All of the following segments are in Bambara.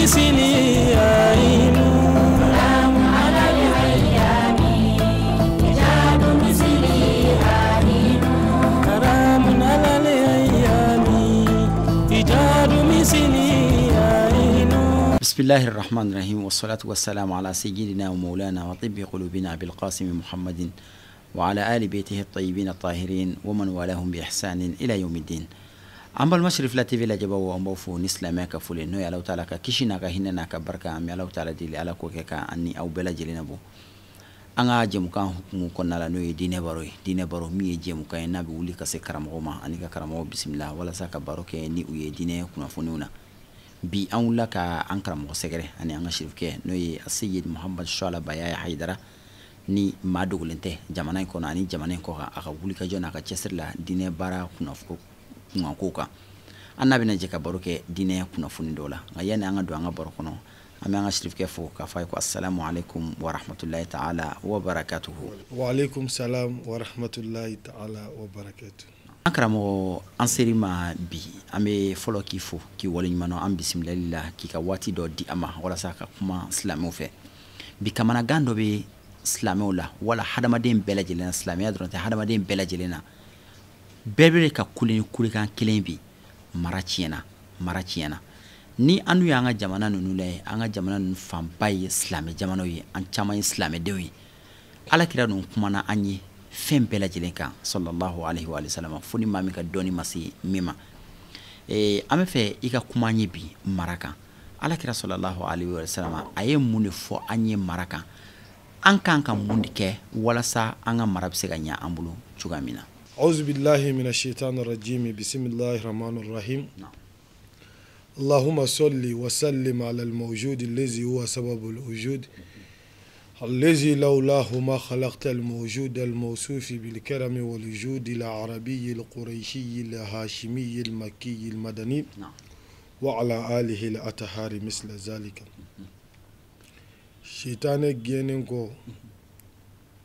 مثلي عين سلام على الأيام إيجاد مثلي عين سلام على الأيام إيجاد مثلي عين. بسم الله الرحمن الرحيم والصلاة والسلام على سيدنا ومولانا وطب قلوبنا بالقاسم محمد وعلى آل بيته الطيبين الطاهرين ومن والاهم بإحسان إلى يوم الدين. أما المشرف لا تي في لا جبوا ومبوفو نسلم كفولين نو يالو تعالى كيشنا كهنا كبركة أم يالو تعالى دي على كوكا أني أو بلا جلنا بو أنا جم كان حكم كنا لا نوي دين برو مي جم كان نبي ولي كسي كرام غما أني كرام غو بسم الله ولا ساك برو كأني ويا دين كنا فنونا بي أول لك أنكرم غسكره أني أنا شريف كه نوي السيد محمد شالا بيا حيدرا ni madugulente jamana ko na ni jamana ko aka wuli ka jona ka cesirla dine bara kuna fuko kuna koka annabi na je ka baroke dine kuna funi dola ngayane anga do anga baroko no ame anga shirif ke fo ka fay ko assalamu alaikum wa rahmatullahi ta'ala wa barakatuh. Wa alaikum salam wa rahmatullahi ta'ala wa barakatuh. Akramo anserima bi ame folo ki fo ki woli mano am bismillah ki ka wati do di ama wala saka kuma islamu fe bi kamana gando be islamu la wala hadamaden bela jelena islamiya dronte hadamaden bela jelena bebere ka kulini kulikan kelen bi marachiena ni anu ya anga jamana nunu le anga jamana nunu fampai islami jamano yi an chama islami dewi ala kira nun kuma na anyi fem bela jelenka sallallahu alaihi wa sallam funi mami ka doni masi mima ame fe ika kuma nyi bi maraka ala kira sallallahu alaihi wa sallam aye muni fo anyi maraka an kan kan mundi ke wala sa an ga marab se ganya ambulu chugamina. A'udhu billahi minash shaitanir rajim. Bismillahir rahmanir rahim. Allahumma salli wa sallim ala al-mawjud alladhi huwa sababul wujud alladhi lawlahu ma khalaqta al-mawjud al-mawsuf bil karam wal wujud al-arabi al-qurayshi al-hashimi al-makki al-madani wa ala alihi al-athhari misla zalika. Shaitane genen ko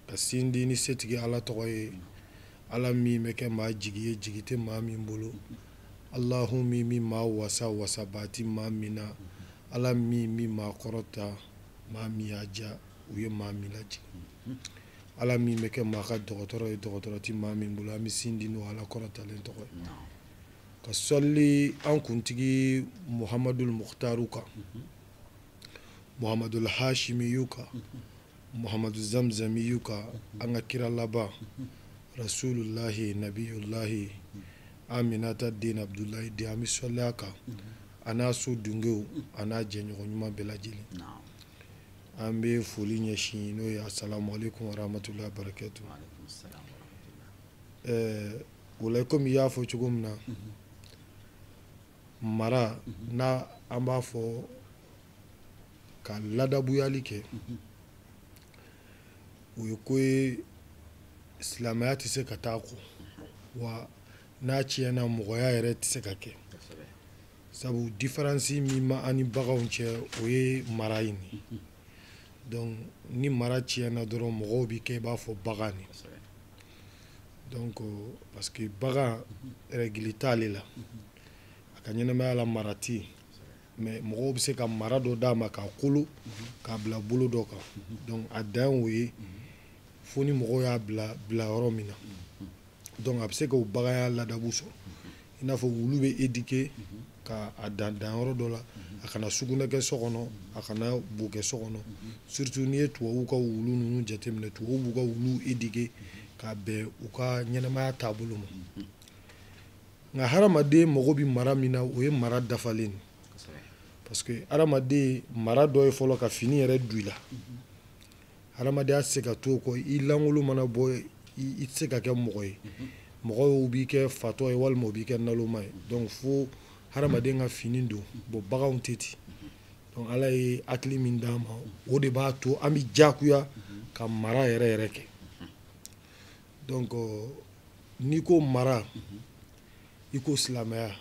kasindi ni setigi ala toye ala mi meke ma jigi jigite ma mi mbolo Allahumma mi ma wasa bati ma mina ala mi ma korota ma mi aja uye ma mi laji ala mi meke ma ka dogotoro ti ma mi mbolo mi sindi no ala korota len toye ka solli an kuntigi Muhammadul Mukhtaruka Muhammadul Hashimi yuka Muhammadul Zamzami yuka anga kira laba Rasulullahi Nabiyullahi Aminata din Abdullahi di amiswalaka ana so dungeu ana jenyo nyuma belajili ambe fuli nyeshi no ya assalamu alaikum wa rahmatullahi wa barakatuh. Ulaikum ya fo chugumna mara na amba fo ka ladabuyali ke uyukwe islamaya tise katako wa na chiyana mgoya yere tise kake sabu differensi mima ani baga unche oye maraini donc ni mara chiyana doro mgo bi ke ba fo bagani donc parce que baga reglitali la akanyene ma la marati mais mɔgɔw bɛ se ka mara dɔ d'a ma k'a kolo k'a bila bolo dɔ kan donc a dan o ye fo ni mɔgɔw y'a bila yɔrɔ min na donc a bɛ se ka o bagaya ladabu sɔrɔ i n'a fɔ wulu bɛ éduquer ka a dan yɔrɔ dɔ la a kana sugunɛ kɛ so kɔnɔ a kana bo kɛ so kɔnɔ surtout n'i ye tubabuw ka wulu ninnu jateminɛ tubabuw b'u ka wulu éduquer ka bɛn u ka ɲɛnamaya taabolo ma nka hadamaden mago bɛ mara min na o ye mara dafalen parce que hadamaden mara dɔ ye fɔlɔ ka fini yɛrɛ du i la hadamadenya se ka to kɔ i langolo mana bɔ i tɛ se ka kɛ mɔgɔ ye mɔgɔw b'i kɛ fatɔ ye walima u b'i kɛ naloma ye donc fo hadamaden ka fini don bon baganw tɛ ten donc ala ye hakili min d'an ma o de b'a to an bɛ jakuya ka mara yɛrɛ kɛ donc n'i ko mara i ko silamɛya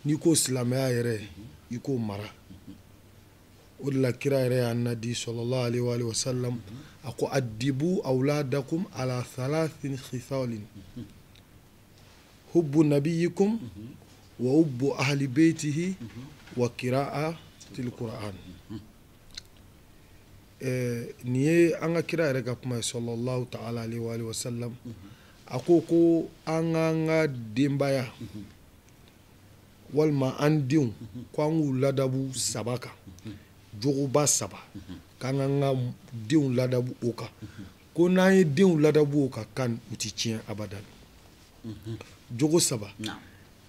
n'i ko silamɛya yɛrɛ i ko mara o de la kira yɛrɛ y'an nadi sallallahu alaihi wa sallam a ko adibu awladakum ala thalathin khifalin hubbu nabiyikum wa hubbu ahli baytihi wa qira'a til Qur'an ni ye an ka kira yɛrɛ ka kuma ye sallallahu ta'ala alaihi wa sallam a ko an ka denbaya walima an denw ko an k'u ladabu saba kan jogoba saba k'an k'an ka denw ladabu o kan ko n'an ye denw ladabu o kan kan u ti tiɲɛ abadan jogo saba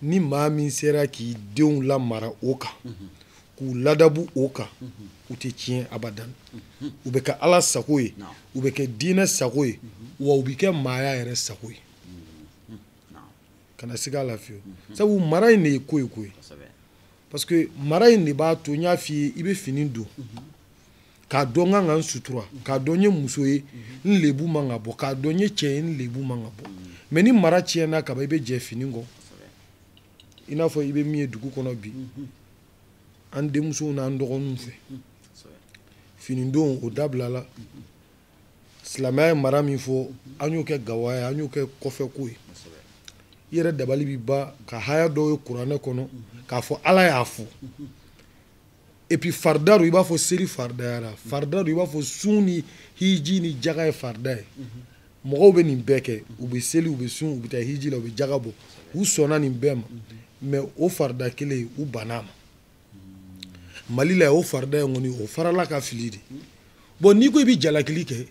ni maa min sera k'i denw lamara o kan k'u ladabu o kan u tɛ tiɲɛ abadan u bɛ kɛ ala sago ye u bɛ kɛ diinɛ sago ye wa u bɛ kɛ maaya yɛrɛ sago ye kana siga la fiyewu sabu mara in de ye ko ye ko ye parce que mara in de b'a to n y'a f'i ye i bɛ fini don k'a dɔn n kan ka n sutura k'a dɔn n ye muso ye n lebu man ka bɔ k'a dɔn n ye cɛ ye n lebu man ka bɔ mais ni mara tiɲɛna kaban i bɛ jɛ fini kɔ i n'a fɔ i bɛ min ye dugu kɔnɔ bi an denmusow n'an dɔgɔninw fɛ finidon o dabilala silamɛya ye mara min fɔ an y'o kɛ gawa ye an y'o kɛ kɔfɛko ye i yɛrɛ dabali bi ba ka haya dɔw ye kuranɛ kɔnɔ k'a fɔ ala y'a fɔ et puis farida i b'a fɔ seli faridayara farida i b'a fɔ sun ni hiji ni jaga ye farida ye mɔgɔw bɛ nin bɛɛ kɛ u bɛ seli u bɛ sun u bɛ taa hiji la u bɛ jaga bɔ u sɔnna nin bɛɛ ma mais o farida kelen u banna ma Mali la o farida ye kɔni o farala ka fili de bon n'i ko i bɛ jalakili kɛ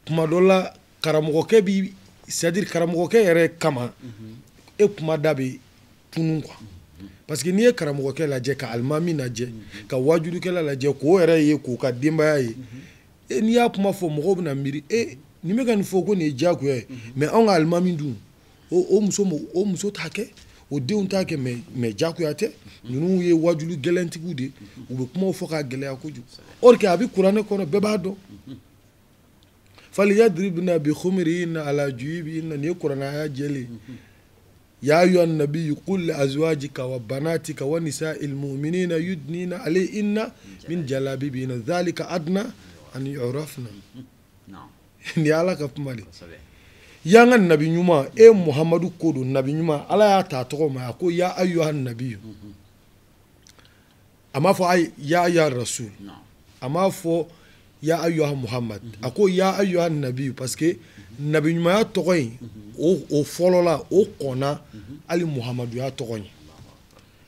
tuma dɔ la karamɔgɔkɛ bi c'est-à-dire karamɔgɔkɛ yɛrɛ kama e kuma da bɛ tunun quoi parce que n'i ye karamɔgɔkɛ lajɛ ka alimami lajɛ ka wajurukɛla lajɛ k'o yɛrɛ ye k'o ka denbaya ye n'i y'a kuma fɔ mɔgɔw bɛna miiri nin bɛ ka nin fɔ ko nin ye diyagoya ye mais anw ka alimami dun o muso t'a kɛ o denw t'a kɛ mais diyagoya tɛ ninnu ye wajulu gɛlɛntigiw de u bɛ kumaw fɔ ka gɛlɛya kojugu or que a bɛ kuranɛ kɔnɔ bɛɛ b'a dɔn faliyadribna bi khumurihinna ala juyubihinna nin ye kuranɛ jɛlen ya ayyuhan nabiyyu qul li azwajika wa banatika wa nisa'il mu'minina yudnina alayhinna min jalabibihinna dhalika adna an yu'rafna ni ala ka kuma de yanga nabi ɲuman muhammadu ko don nabi ɲuman ala y'a ta tɔgɔ ma a ko ya ayyuhan nabiyyu a m'a fɔ ya ayyuhan rasul a m'a fɔ ya ayyuhan muhammad a ko ya ayyuhan nabiyyu parce que nabi ɲumanya tɔgɔ in o fɔlɔ la o kɔnna hali muhammaduya tɔgɔ in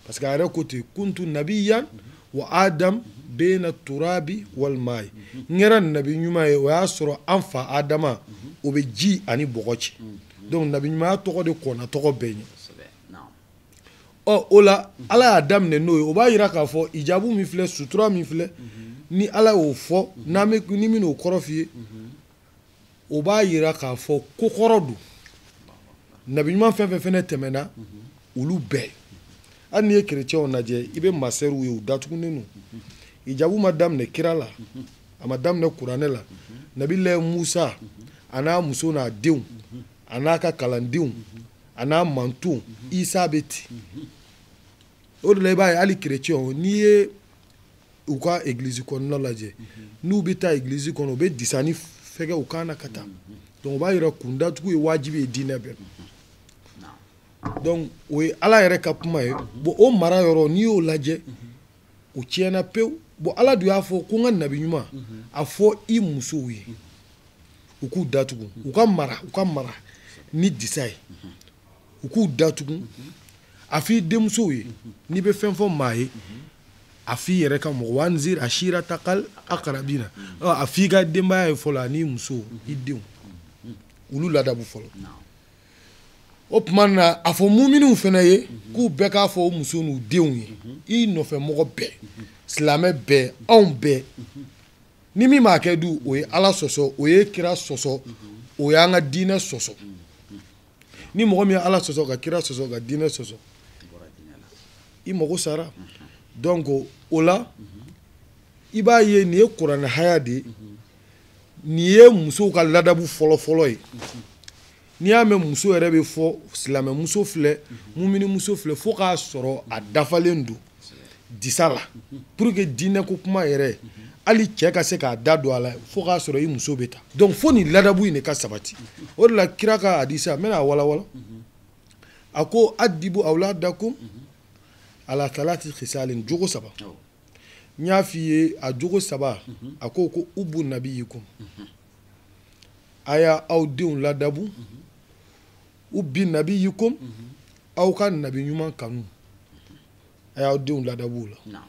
parce que a yɛrɛ ko ten kuntu nabiyan wa adam bena turabi wal mai n kɛra nabi ɲuman ye o y'a sɔrɔ an fa adama o bɛ ji ani bɔgɔ ci donc nabi ɲumanya tɔgɔ de kɔnna tɔgɔ bɛɛ ɲɛ o la ala y'a daminɛ n'o ye o b'a yira k'a fɔ ijabu min filɛ sutura min filɛ ni ala y'o fɔ ni min n'o kɔrɔ f'i ye o b'a yira k'a fɔ ko kɔrɔ don nabi ɲuman fɛn fɛn fɛnɛ tɛmɛna olu bɛɛ hali n'i ye kerecɛnw lajɛ i bɛ masɛriw ye u datugunen don ijabu ma daminɛ kira la a ma daminɛ kuranɛ la nabilayi musa a n'a muso n'a denw a n'a ka kalandenw a n'a mantonw isa bɛ ten o de la i b'a ye hali kerecɛnw n'i ye u ka egilizi kɔnɔna lajɛ n'u bɛ taa egilizi kɔnɔ u bɛ disani fɛgɛ u kan na ka taa donc o b'a yira kun datugu ye wajibi ye diinɛ bɛɛ donc o ye ala yɛrɛ ka kuma ye bon o mara yɔrɔ n'i y'o lajɛ o tiɲɛna pewu bon ala dun y'a fɔ ko n ka nabi ɲuman a fɔ i musow ye u k'u datugu u ka mara ni disa ye u k'u datugu a f'i denmusow ye n'i bɛ fɛn fɔ maa ye a f'i yɛrɛ ka mɔgɔ wanzir ashiratakal aqrabina a f'i ka denbaya ye fɔlɔ ani muso i denw olu ladabu fɔlɔ o tuma na a fɔ muminiw fana ye k'u bɛɛ k'a fɔ o muso n'u denw ye i nɔfɛ mɔgɔ bɛɛ silamɛ bɛɛ anw bɛɛ ni min m'a kɛ du o ye ala sɔsɔ o ye kira sɔsɔ o y'an ka diinɛ sɔsɔ ni mɔgɔ min ye ala sɔsɔ ka kira sɔsɔ ka diinɛ sɔsɔ i mago sara donc o la i b'a ye nin ye kuranɛ haya de ye nin ye musow ka ladabu fɔlɔ-fɔlɔ ye n'i y'a mɛn muso yɛrɛ bɛ fɔ silamɛ muso filɛ mumini muso filɛ fo k'a sɔrɔ a dafalen don disa la pour que diinɛ ko kuma yɛrɛ hali cɛ ka se k'a da don a la fo k'a sɔrɔ i muso bɛ taa donc fo nin ladabu in de ka sabati o de la kira ka hadisa n bɛna walawala a ko adibu awladakum ala talati khisalin jogo saba n y'a f'i ye a jogo saba a ko ubu nabiyikum a y'a aw denw ladabu ubi nabiyikum aw ka nabi ɲuman kanu a y'aw denw ladabu la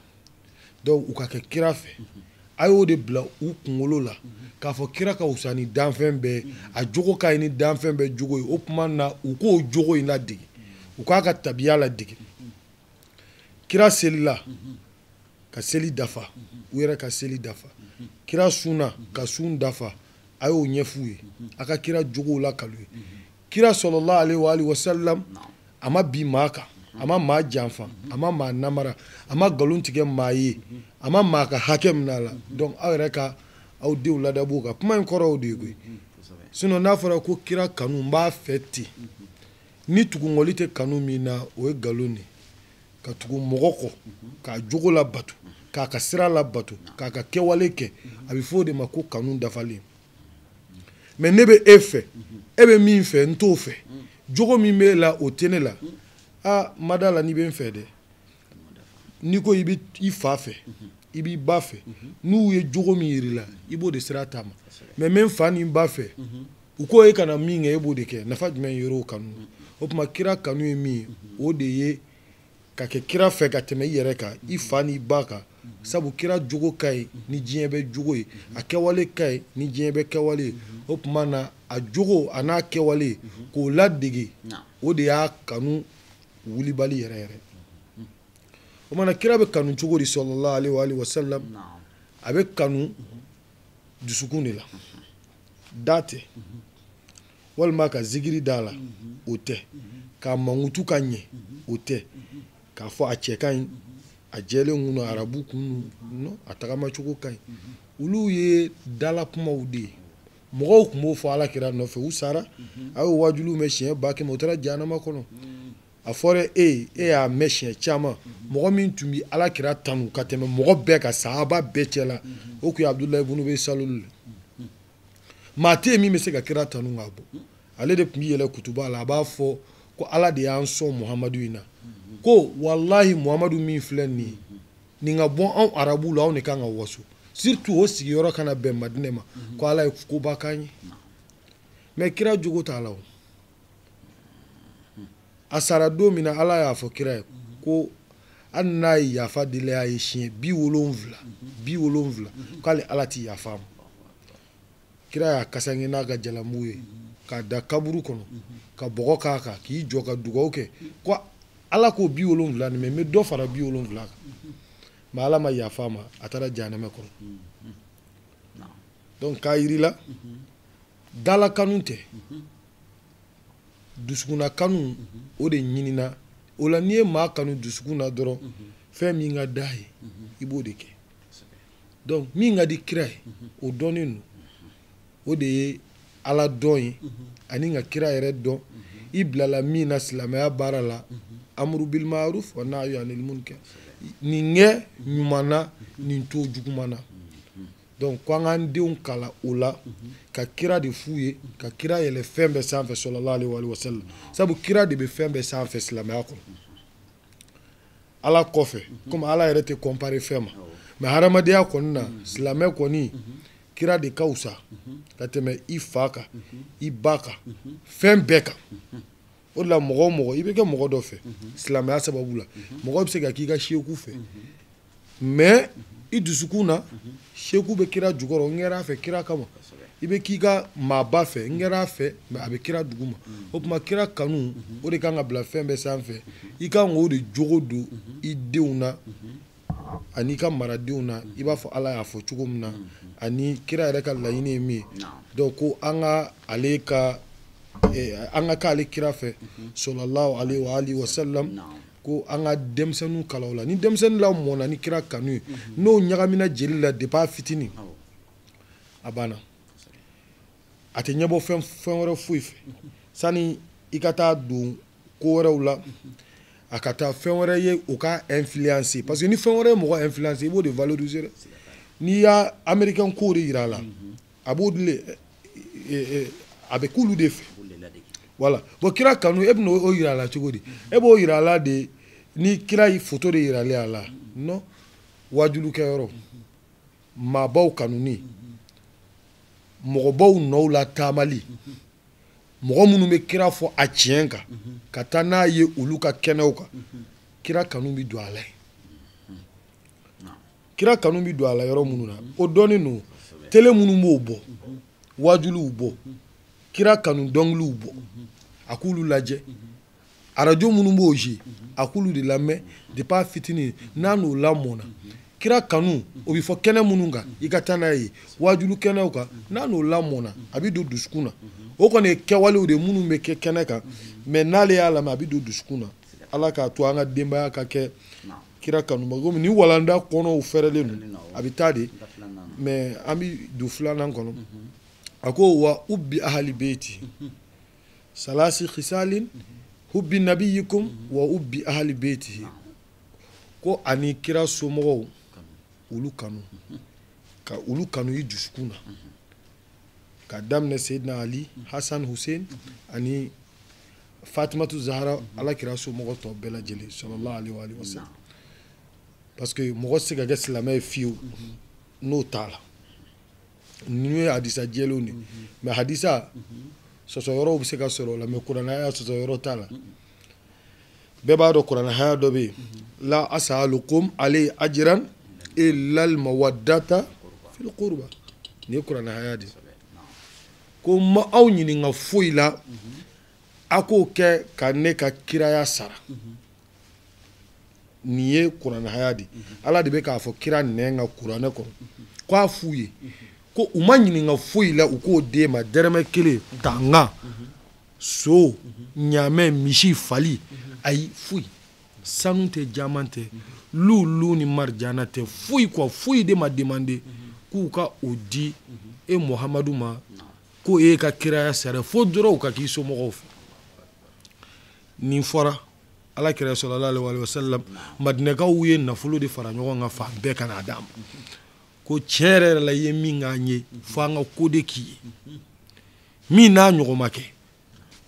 donc u ka kɛ kira fɛ a y'o de bila u kunkolo la k'a fɔ kira ka wusa ni danfɛn bɛɛ a jogo ka ɲi ni danfɛn bɛɛ jogo ye o tuma na u k'o jogo in ladege u k'a ka tabiya ladege kira selila ka seli dafa u yɛrɛ ka seli dafa kira sunna ka sun dafa a y'o ɲɛf'u ye a ka kira jogow la kalu ye kira sallallahu alaihi wa sallam a ma bi maa kan a ma maa janfa a ma maa namara a ma nkalon tigɛ maa ye a ma maa ka hakɛ minɛ a la donc aw yɛrɛ ka aw denw ladabu kan kuma in kɔrɔ o de ye koyi sinon n'a fɔra ko kira kanu n b'a fɛ ten ni tugungɔli tɛ kanu min na o ye nkalon de ka tugu mɔgɔ kɔ k'a jogo labato k'a ka sira labato k'a ka kɛwale kɛ a bɛ fɔ o de ma ko kanu dafalen mais ne bɛ e fɛ e bɛ min fɛ n t'o fɛ jogo min b'e la o tɛ ne la ma d'a la n'i bɛ n fɛ dɛ n'i ko i bɛ i fa fɛ i b'i ba fɛ n'u ye jogo min yir'i la i b'o de sira taama mais n bɛ n fa ni n ba fɛ u ko e kana min kɛ e b'o de kɛ nafa jumɛn yer'o kanu o tuma kira kanu ye min ye o de ye ka kɛ kira fɛ ka tɛmɛ i yɛrɛ kan i fa n'i ba kan sabu kira jogo ka ɲi ni diɲɛ bɛ jogo ye a kɛwale ka ɲi ni diɲɛ bɛ kɛwale ye o tuma na a jogo a n'a kɛwale k'o ladege o de y'a kanu wulibali yɛrɛ yɛrɛ o mana kira bɛ kanu cogo di sallallahu alaihi wa sallam a bɛ kanu dusukun de la da tɛ walima ka zikiri da la o tɛ ka mankutu ka ɲɛ o tɛ k'a fɔ a cɛ ka ɲi a jɛlen kun don arabu kun don a tagamacogo ka ɲi olu ye dala kumaw de ye mɔgɔw tun b'o fɔ alakira nɔfɛ u sara a y'o wajuliw mɛn siɲɛ 1000 o taara jahanama kɔnɔ a fɔra e y'a mɛn siɲɛ caman mɔgɔ min tun bɛ alakira tanu ka tɛmɛ mɔgɔ bɛɛ ka sahaba bɛɛ cɛ la o tun ye abudulayi ibn ubayi salulu maa tɛ yen min bɛ se ka kira tanu ka bɔ ale de tun bɛ yɛlɛ kutuba la a b'a fɔ ko ala de y'an sɔn muhamadu in na ko walahi muhamadu min filɛ nin ye nin ka bɔ anw arabu la anw de kan ka waso surtout o sigiyɔrɔ kana bɛn madinɛ ma ko ala ye koba k'an ye mais kira jogo t'a la o a sara don min na ala y'a fɔ kira ye ko hali n'a ye yafa deli a ye siɲɛ 70 k'ale ala ti yafa ma kira y'a kasange n'a ka jalamu ye k'a da kaburu kɔnɔ ka bɔgɔ k'a kan k'i jɔ ka dugawu kɛ ko ala k'o 70 nin mɛ n bɛ dɔ fara 70 kan mais ala ma yafa ma a taara jahanama kɔnɔ donc k'a yirila dala kanu tɛ dusukuna kanu o de ɲinina o la n'i ye maa kanu dusukun na dɔrɔn fɛn min ka d'a ye i b'o de kɛ donc min ka di kira ye o dɔnnen don o de ye ala dɔn ye ani ka kira yɛrɛ dɔn i bilala min na silamɛya baara la amuru bil ma'ruf wa nahyu anil munkar nin kɛ ɲuman na nin to juguman na donc ko an k'an denw kala o la ka kira de f'u ye ka kira yɛlɛ fɛn bɛɛ sanfɛ sallallahu alaihi wa sallam sabu kira de bɛ fɛn bɛɛ sanfɛ silamɛya kɔnɔ ala kɔfɛ komi ala yɛrɛ tɛ compare fɛn ma mais hadamadenya kɔni na silamɛ kɔni kira de ka wusa ka tɛmɛ i fa kan i ba kan fɛn bɛɛ kan o de la mɔgɔ o mɔgɔ i bɛ kɛ mɔgɔ dɔ fɛ silamɛya sababu la mɔgɔ bɛ se ka k'i ka seku fɛ mais i dusukun na seku bɛ kira jukɔrɔ n kɛra a fɛ kira kama i bɛ k'i ka maaba fɛ n kɛra a fɛ mais a bɛ kira duguma o tuma kira kanu o de kan ka bila fɛn bɛɛ sanfɛ i kan k'o de jogo don i denw na ani ka maradenw na i b'a fɔ ala y'a fɔ cogo min na ani kira yɛrɛ ka laɲini ye min ye donc ko an ka ale ka k'ale kira fɛ sallallahu alaihi wa sallam ko an ka denmisɛnninw kala o la ni denmisɛnnin la mɔna ni kira kanu ye n'o ɲagamina jeli la depuis a fitinin a banna a tɛ ɲɛbɔ fɛn wɛrɛ foyi fɛ sani i ka taa don ko wɛrɛw la a ka taa fɛn wɛrɛ ye o ka influencer parce que ni fɛn wɛrɛ ye mɔgɔ influencer i b'o de valoriser n'i y'a américain ko de yira a la a b'o de a bɛ k'olu de fɛ voilà bon kira kanu e bɛna o yira a la cogo di e b'o yira a la de ni kira ye photo de yiralen a la non wajulukɛyɔrɔ maabaw kanuni mɔgɔbaw nɔw la taamali mɔgɔ minnu bɛ kira fɔ a tiɲɛ kan ka taa n'a ye olu ka kɛnɛw kan kira kanu bɛ don a la kira kanu bɛ don a la yɔrɔ minnu na o dɔɔnin don tele minnu b'o bɔ wajuliw bɔ kira kanu dɔnkiliw bɔ a k'ulu lajɛ arajo minnu b'o je a k'ulu de lamɛn depuis a fitinin n'a n'o lamɔna kira kanu o bɛ fɔ kɛnɛ minnu kan i ka taa n'a ye wajulu kɛnɛw kan n'a n'o lamɔna a bɛ don dusukun na o kɔni ye kɛwalew de minnu bɛ kɛ kɛnɛ kan mais n'ale y'a lamɛn a bɛ don dusukun na ala k'a to an ka denbaya ka kɛ kira kanu ma komi ni walanda kɔnɔw fɛrɛlen don a bɛ taa de mais an bɛ don filanan kɔnɔ a ko wa ubbi ahali beiti salasi khisalin hubbi nabiyikum wa ubbi ahali beitihi ko ani kira somɔgɔw olu kanu ka olu kanu i dusukun na ka daminɛ Seydina Ali Hasan Hussein ani Fatimatu Zahra ala kira somɔgɔ tɔ bɛɛ lajɛlen sallallahu alaihi wa sallam parce que mɔgɔ se ka kɛ silamɛ ye fiyewu n'o t'a la ninnu ye hadisa jɛlenw de mais hadisa sɔsɔ yɔrɔw bɛ se ka sɔrɔ o la mais kuranaya sɔsɔ yɔrɔ t'a la bɛɛ b'a dɔn kuranaya dɔ bɛ yen la asalukum alayhi ajran illa al mawaddata fil qurba ni kuranaya de ko ma aw ɲininka foyi la a k'o kɛ ka ne ka kiraya sara nin ye kuranaya de ala de bɛ k'a fɔ kira nɛn ka kuranɛ kɔnɔ k'a f'u ye ko u ma ɲininka foyi la u k'o d'e ma dɛrɛmɛ kelen tanga so ɲaamɛ misi fali ayi foyi sanu tɛ jama tɛ lulu ni marijana tɛ foyi quoi foyi de ma demande k'u ka o di e Muhamadu ma ko e ka kiraya sara fo dɔrɔn u ka k'i somɔgɔw fɛ nin fɔra ala kira sallallahu alaihi wa sallam madinɛkaw ye nafolo de fara ɲɔgɔn kan fan bɛɛ ka n'a d'a ma ko tiɲɛ yɛrɛ la i ye min k'an ye fo an ka ko de k'i ye min n'a ɲɔgɔn ma kɛ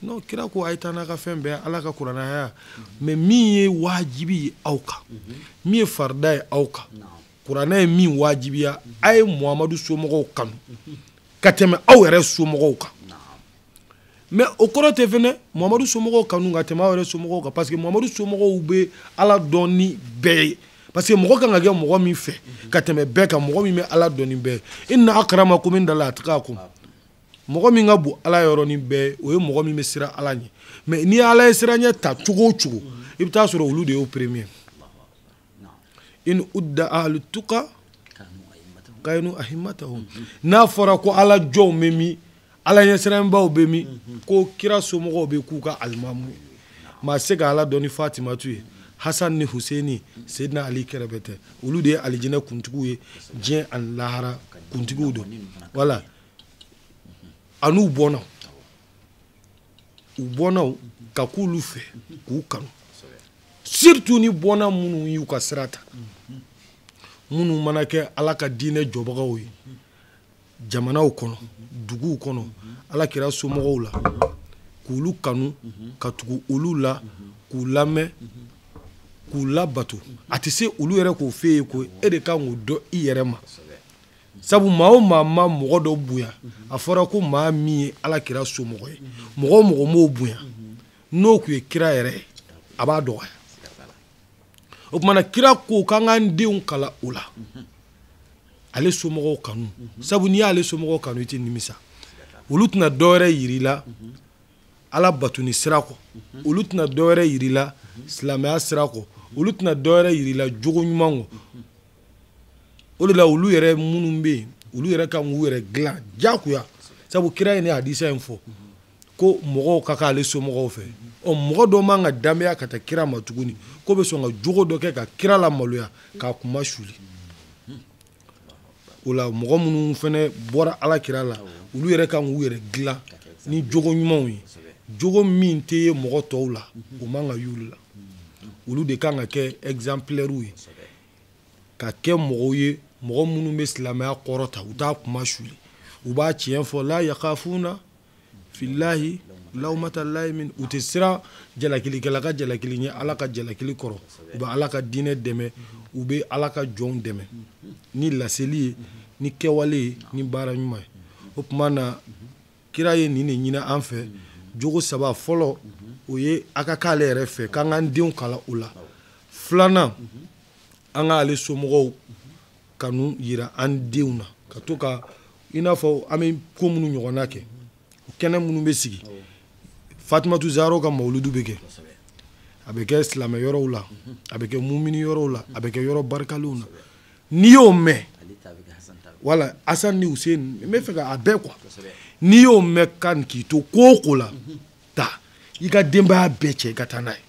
non kira ko a ye taa n'a ka fɛn bɛɛ ala ka kuranaya mais min ye wajibi ye aw kan min ye farida ye aw kan kuranɛ ye min wajibiya a ye Muhamadu somɔgɔw kanu ka tɛmɛ aw yɛrɛ somɔgɔw kan mais o kɔrɔ tɛ fɛnɛ Muhamadu somɔgɔw kanu ka tɛmɛ aw yɛrɛ somɔgɔw kan parce que Muhamadu somɔgɔw bɛ ala dɔn ni bɛɛ ye parce que mɔgɔ kan ka kɛ mɔgɔ min fɛ ka tɛmɛ bɛɛ kan mɔgɔ min bɛ ala dɔn ni bɛɛ ye inna akramakum indallahi atqakum mɔgɔ min ka bon ala yɔrɔ ni bɛɛ o ye mɔgɔ min bɛ siran ala ɲɛ mais ni ala ye siran ɲɛ ta cogo o cogo i bɛ taa sɔrɔ olu de y'o premier in udda ahlu tuqa kayinu ahimatahum n'a fɔra ko ala jɔnw bɛ min ala ɲɛsiranbaw bɛ min ko kira somɔgɔw bɛ k'u ka alimamu maa se ka ala dɔn ni Fatimatu ye Hasan ni Huseini Seydina Ali kɛrɛfɛ tɛ olu de ye alijinɛ kuntigiw ye diɲɛ ani lahara kuntigiw don voilà an'u bɔnnaw u bɔnnaw ka k'ulu fɛ k'u kanu surtout ni bɔnna minnu y'u ka sira ta minnu mana kɛ ala ka diinɛ jɔbagaw ye jamanaw kɔnɔ duguw kɔnɔ ala kira somɔgɔw la k'ulu kanu ka tugu olu la k'u lamɛn k'u labato a tɛ se olu yɛrɛ k'o f'e ye ko e de kan k'o dɔn i yɛrɛ ma sabu maa o maa ma mɔgɔ dɔ bonya a fɔra ko maa min ye ala kira somɔgɔ ye mɔgɔ o mɔgɔ m'o bonya n'o tun ye kira yɛrɛ ye a b'a dɔgɔya o tumana kira ko k'an k'an denw kala o la ale somɔgɔw kanu sabu n'i y'ale somɔgɔw kanu i tɛ nimisa olu tɛna dɔwɛrɛ yir'i la ala batoni sira kɔ olu tɛna dɔwɛrɛ yir'i la silamɛya sira kɔ olu tɛna dɔwɛrɛ yir'i la jogo ɲuman kɔ o de la olu yɛrɛ minnu bɛ yen olu yɛrɛ kan k'u yɛrɛ dilan jagoya sabu kira ye ni hadisa in fɔ ko mɔgɔw ka k'ale somɔgɔw fɛ mɔgɔ dɔ man ka danbeya ka taa kira ma tuguni ko bɛ sɔn ka jogo dɔ kɛ ka kira la maloya k'a kuma suli o la mɔgɔ minnu fɛnɛ bɔra ala kira la olu yɛrɛ kan k'u yɛrɛ dilan ni jogo ɲumanw ye jogo min tɛ ye mɔgɔ tɔw la o man ka y'olu la olu de kan ka kɛ exemplaires ye ka kɛ mɔgɔw ye mɔgɔ minnu bɛ silamɛya kɔrɔta u t'a kuma suli u b'a tiɲɛ fɔ la yakhafuna fillahi lawmata laimin u tɛ siran jalakilikɛla ka jalakili ɲɛ ala ka jalakili kɔrɔ u bɛ ala ka diinɛ dɛmɛ u bɛ ala ka jɔnw dɛmɛ ni laseli ye ni kɛwale ye ni baara ɲuman ye o tuma na kira ye nin de ɲini an fɛ jogo saba fɔlɔ o ye a ka k'ale yɛrɛ fɛ k'an k'an denw kala o la filanan an k'ale somɔgɔw kanu yira an denw na ka to ka i n'a fɔ an bɛ ko minnu ɲɔgɔnna kɛ kɛnɛ minnu bɛ sigi Fatumatu Zahra ka mawuludu bɛ kɛ a bɛ kɛ silamɛ yɔrɔw la a bɛ kɛ mumini yɔrɔw la a bɛ kɛ yɔrɔ barikalenw na n'i y'o mɛn wala Hasani ni Hussein n bɛ fɛ ka a bɛɛ quoi n'i y'o mɛn kan k'i to ko o ko la ta i ka denbaya bɛɛ cɛ i ka taa n'a ye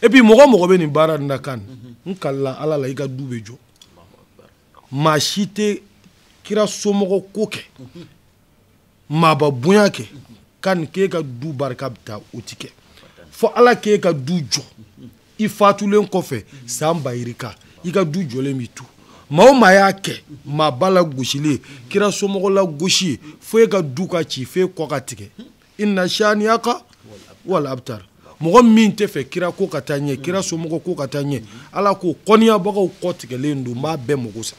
et puis mɔgɔ mɔgɔ bɛ nin baara in na kan n kalila ala la i ka du bɛ jɔ maa si tɛ kira somɔgɔ ko kɛ maaba bonya kɛ kan k'e ka du barika bɛ taa o ti kɛ fo ala k'e ka du jɔ i fatulen kɔfɛ san bayirika i ka du jɔlen b'i tu maa o maa y'a kɛ maa ba la gosilen kira somɔgɔ la gosi ye fo e ka du ka ci fo e kɔ ka tigɛ inna shaniyaka wal abtar mɔgɔ min tɛ fɛ kira ko ka taa ɲɛ kira somɔgɔ ko ka taa ɲɛ ala ko kɔniyabagaw kɔ tigɛlen don b'a bɛɛ mago sa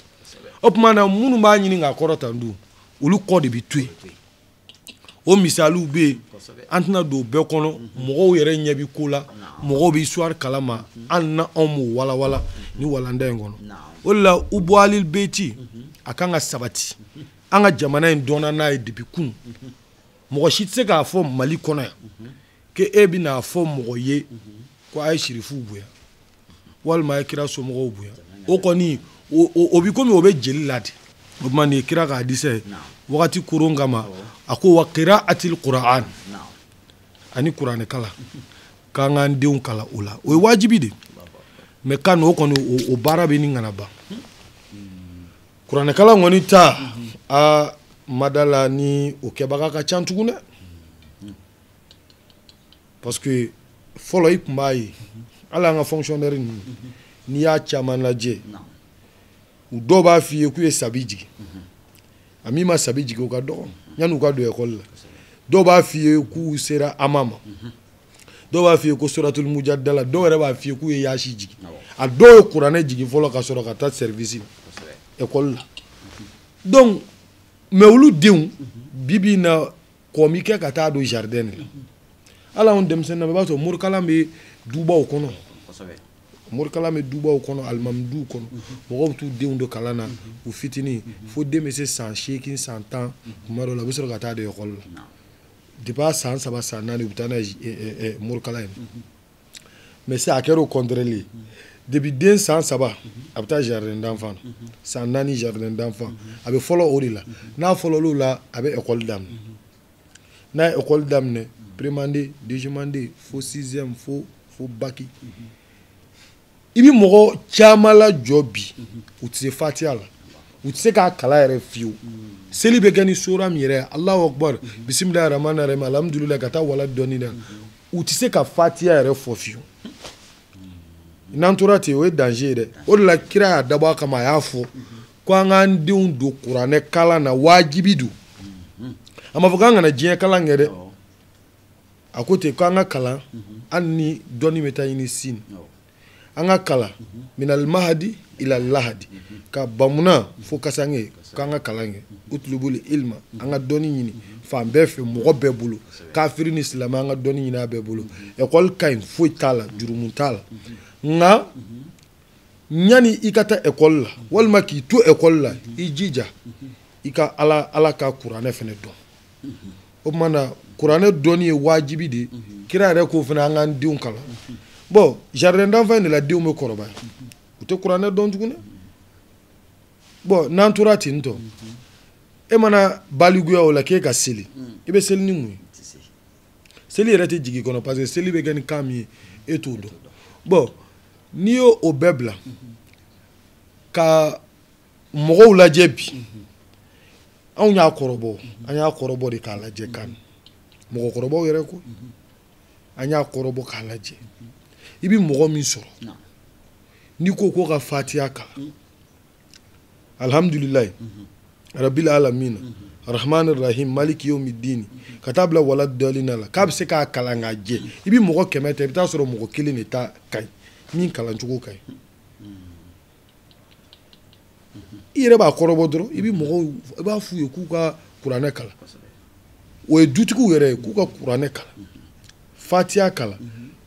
o tuma na minnu b'a ɲini k'a kɔrɔ tan dun olu kɔ de bɛ to yen o misaliw bɛ yen an tɛna don bɛɛ kɔnɔ mɔgɔw yɛrɛ ɲɛ bɛ ko la mɔgɔw bɛ histoire kalama an na anw m'o walawala ni walanda in kɔnɔ o de la ubualil beyti a kan ka sabati an ka jamana in dɔnna n'a ye depuis kun mɔgɔ si tɛ se k'a fɔ Mali kɔnɔ yan ko e bɛ n'a fɔ mɔgɔ ye ko a ye sirifuw bonya walima a ye kira somɔgɔw bonya o kɔni o bɛ komi o bɛ jeli la de o tuma nin ye kira ka hadisa ye wagati koron kama a ko wa qira'atil Qur'an ani kuranɛ kala k'an k'an denw kala o la o ye wajibi de mais kan o kɔni o baara bɛ nin kana ban kuranɛ kala kɔni ta a madala ni o kɛbaga ka ca tugun dɛ parce que fɔlɔ i tun b'a ye hali an ka fonctionnaire ninnu n'i y'a caman lajɛ u dɔw b'a f'i ye k'u ye sabi jigin a min ma sabi jigin o ka dɔgɔ yanni u ka don école la dɔw b'a f'i ye k'u sera ama ma dɔw b'a f'i ye ko suratul mujadala dɔw yɛrɛ b'a f'i ye k'u ye yaasi jigin a dɔw ye kuranɛ jigin fɔlɔ ka sɔrɔ ka taa service la école la donc mais olu denw bibi na kɔmi kɛ ka taa don jardin la ala anw denmisɛnnin na i b'a sɔrɔ morikalan bɛ dubaw kɔnɔ morikalan bɛ dubaw kɔnɔ alimamiduw kɔnɔ mɔgɔw bɛ t'u denw don kalan na u fitinin fo den bɛ se san 8 san 10 tuma dɔw la u bɛ sɔrɔ ka taa don école la depuis a san 3 san 4 u bɛ taa n'a ye morikalan in mais sisan a kɛra o contraire ye depuis den san 3 a bɛ taa jardin d'enfant san 4 jardin d'enfant a bɛ fɔlɔ o de la n'a fɔlɔl'o la a bɛ école daminɛ n'a ye école daminɛ prémandé deuxièmandé fo 6e fo baki i bɛ mɔgɔ caman lajɔ bi u tɛ se fatiha la u tɛ se k'a kala yɛrɛ fiyewu seli bɛ kɛ ni sura min yɛrɛ Allahu akbar bisimilahi rahmani rahim alhamdulilayi ka taa wala dɔɔni na u tɛ se ka fatiha yɛrɛ fɔ fiyewu n'an tora ten o ye danger ye dɛ o de la kira y'a dabɔ a kama a y'a fɔ ko an k'an denw don kuranɛ kalan na wajibi don a ma fɔ k'an kana diɲɛ kalan kɛ dɛ a ko ten ko an ka kalan hali ni dɔnni bɛ taa ɲini sini an ka kalan minal mahadi ila lahadi ka bamuna fo kasange k'an ka kalan kɛ utlubul ilma an ka dɔnni ɲini fan bɛɛ fɛ mɔgɔ bɛɛ bolo kafiri ni silamɛ an ka dɔnni ɲini a bɛɛ bolo école ka ɲi foyi t'a la jurumu t'a la nka ɲani i ka taa école la walima k'i to école la i jija i ka ala ka kuranɛ fɛnɛ dɔn o tuma na kuranɛ dɔnni ye wajibi de kira yɛrɛ ko fɛnɛ an k'an denw kalan bon jardin d'enfant de la denw bɛ kɔrɔbaya u tɛ kuranɛ dɔn tuguni bon n'an tora ten tɔ e mana baliguya o la k'e ka seli i bɛ seli ni mun ye seli yɛrɛ tɛ jigin i kɔnɔ parce que seli bɛ kɛ ni kan min ye e t'o dɔn bon n'i y'o bɛɛ bila ka mɔgɔw lajɛ bi anw y'a kɔrɔbɔ an y'a kɔrɔbɔ de k'a lajɛ kan mɔgɔkɔrɔbaw yɛrɛ ko an y'a kɔrɔbɔ k'a lajɛ i bɛ mɔgɔ min sɔrɔ n'i ko ko ka fatiha kalan alhamdulilayi rabil alamina rahmanir rahim maliki yawmiddin ka taa bila wala dɔɔlina la k'a bɛ se k'a kalan k'a jɛ i bɛ mɔgɔ 100 ta i bɛ taa sɔrɔ mɔgɔ 1 de ta ka ɲi min kalan cogo ka ɲi i yɛrɛ b'a kɔrɔbɔ dɔrɔn i b'a f'u ye k'u ka kuranɛ kala o ye dutigiw yɛrɛ ye k'u ka kuranɛ kala fatiya kala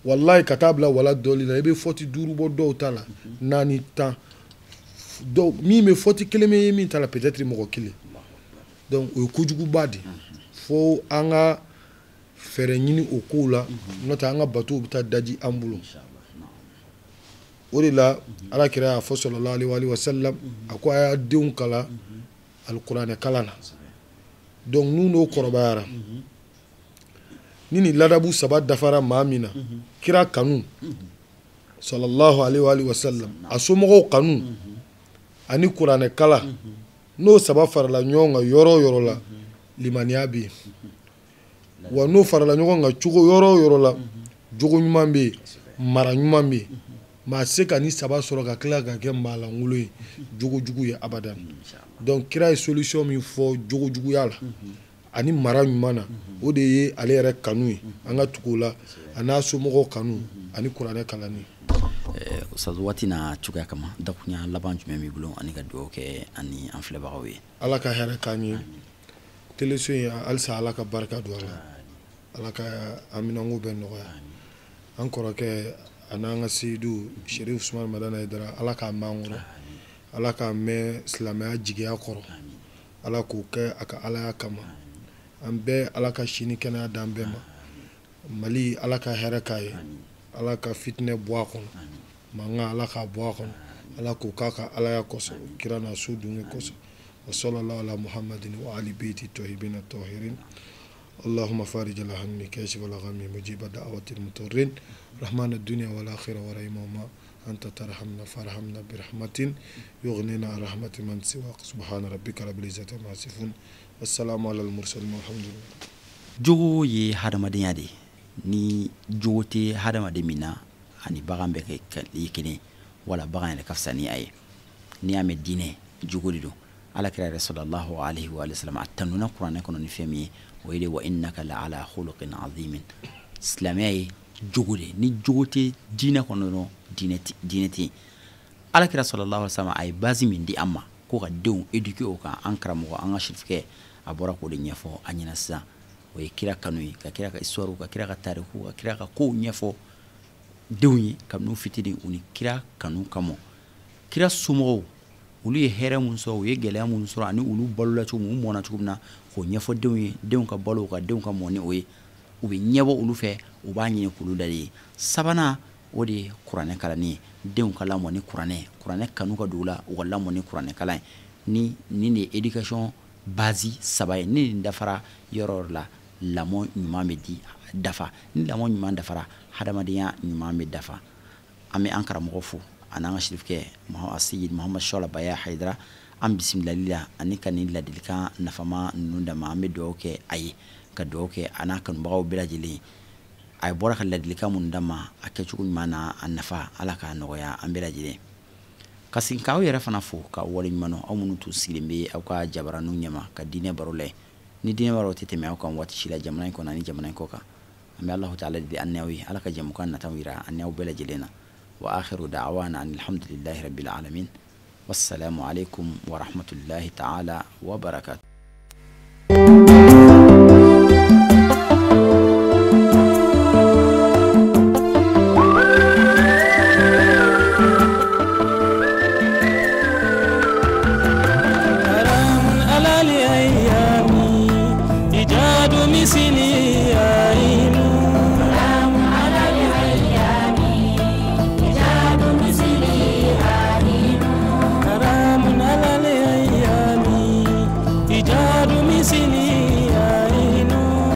wallahi ka taa bila wala dɔli la i bɛ fɔti 5 bɔ dɔw ta la 4 10 dɔw min bɛ fɔti 1 bɛ ye min ta la peut-être mɔgɔ 1 donc o ye kojuguba de fo an ka fɛrɛ ɲini o kow la n'o tɛ an ka batow bɛ taa daji an bolo o de la alakira y'a fɔ sallallahu alaihi wa sallam a ko a y'a denw kala alikuranɛ kalan na donc n'u n'o kɔrɔbayara ni nin ladabu 3 dafara maa min na kira kanu sallallahu alaihi wa sallam a somɔgɔw kanu ani kuranɛ kala n'o 3 farala ɲɔgɔn kan yɔrɔ o yɔrɔ la limaniya bɛ yen wa n'o farala ɲɔgɔn kan cogo yɔrɔ o yɔrɔ la jogo ɲuman bɛ yen mara ɲuman bɛ yen maa se ka ni 3 sɔrɔ ka tila ka kɛ maalankolon ye jogo jugu ye abadan donc kira ye solution min fɔ jogo juguya la ani mara ɲuman na o de ye ale yɛrɛ kanu ye an ka tugu la a n'a somɔgɔw kanu ani kuranɛ kalanni Ustaz waati n'a cogoya kama dakunya laban jumɛn b'i bolo ani ka dugawu kɛ ani an filɛbagaw ye ala ka hɛrɛ k'an ye teleso in halisa ala ka barika don a la ala ka aminanko bɛɛ nɔgɔya an kɔrɔkɛ a n'an ka seyidu Sherif Usman Madana Haidara ala k'a mɛn an kɔrɔ ala k'a mɛn silamɛya jigiya kɔrɔ ala k'o kɛ a ka alaya kama an bɛɛ ala ka sini kɛnɛya d'an bɛɛ ma Mali ala ka hɛrɛ k'a ye ala ka fitinɛ bɔ a kɔnɔ mankan ala k'a bɔ a kɔnɔ ala k'o k'a ka alaya kosɔn kira n'a so dunke kosɔn wa sallallahu ala muhammadin wa ali beiti tohibina tohirin اللهم فارج الهم كاشف الغم مجيب دعوة المضطرين رحمن الدنيا والآخرة ورحمهما أنت ترحمنا فارحمنا برحمة يغنينا عن رحمة من سواك سبحان ربك رب العزة عما يصفون والسلام على المرسلين والحمد لله jogo ye hadamadenya de ni jogo tɛ hadamaden min na ani bagan bɛ kɛ kelen wala bagan yɛrɛ ka fisa ni a ye n'i y'a mɛn diinɛ jogo de don alakira yɛrɛ sallallahu alaihi wa sallam a tanuna kuranɛ kɔnɔ ni fɛn min ye o ye de wa innaka la ala khuluqin azimin silamɛya ye jogo de ni jogo tɛ diinɛ kɔnɔ dɔrɔn diinɛ tɛ yen alakira sallallahu alaihi wa sallam a ye base min di an ma ko ka denw éduquer o kan an karamɔgɔ an ka sirifikɛ a bɔra k'o de ɲɛfɔ an ɲɛna sisan o ye kira kanu ye ka kira ka histoire ka kira ka tariku ka kira ka kow ɲɛfɔ denw ye kabini u fitinin u ni kira kanu kama kira somɔgɔw olu ye hɛrɛ mun sɔrɔ u ye gɛlɛya mun sɔrɔ ani olu balola cogo min u mɔna cogo min na k'o ɲɛfɔ denw ye denw ka balo ka denw ka mɔ ni o ye u bɛ ɲɛbɔ olu fɛ u b'a ɲini k'olu da de ye sabanan o de ye kuranɛ kalanni ye denw ka lamɔ ni kuranɛ kanu ka don u la u ka lamɔ ni kuranɛ kalan ye nin de ye éducation base 3 ye ni nin dafara yɔrɔ la lamɔ ɲuman bɛ dafa ni lamɔ ɲuman dafara hadamadenya ɲuman bɛ dafa an bɛ an karamɔgɔ fo ani an ka sirifikɛ Seyid Muhamad Shola Baya Haidara an bisimilali la ani ka nin ladilikan nafama ninnu dama an bɛ dugawu kɛ a ye ka dugawu kɛ a n'a kanubagaw bɛɛ lajɛlen a bɔra ka ladilikan minnu dama a kɛcogo ɲuman na a nafa ala k'a nɔgɔya an bɛɛ lajɛlen ka segin k'aw yɛrɛ fana fo ka wale ɲuman dɔn aw minnu tun sigilen bɛ aw ka jabaraninw ɲɛma ka diinɛ baro la ni diinɛ baro tɛ tɛmɛ aw kan waati si la jamana in kɔnɔ ani jamana in kɔ kan an bɛ Alahu Taala deli an n'aw ye ala ka jɛmukan nataw yira an n'aw bɛɛ lajɛlen na wa akhiru da'wana alhamdulillahi rabbil alamin wassalamu alaikum wa rahmatullahi ta'ala wa barakatuh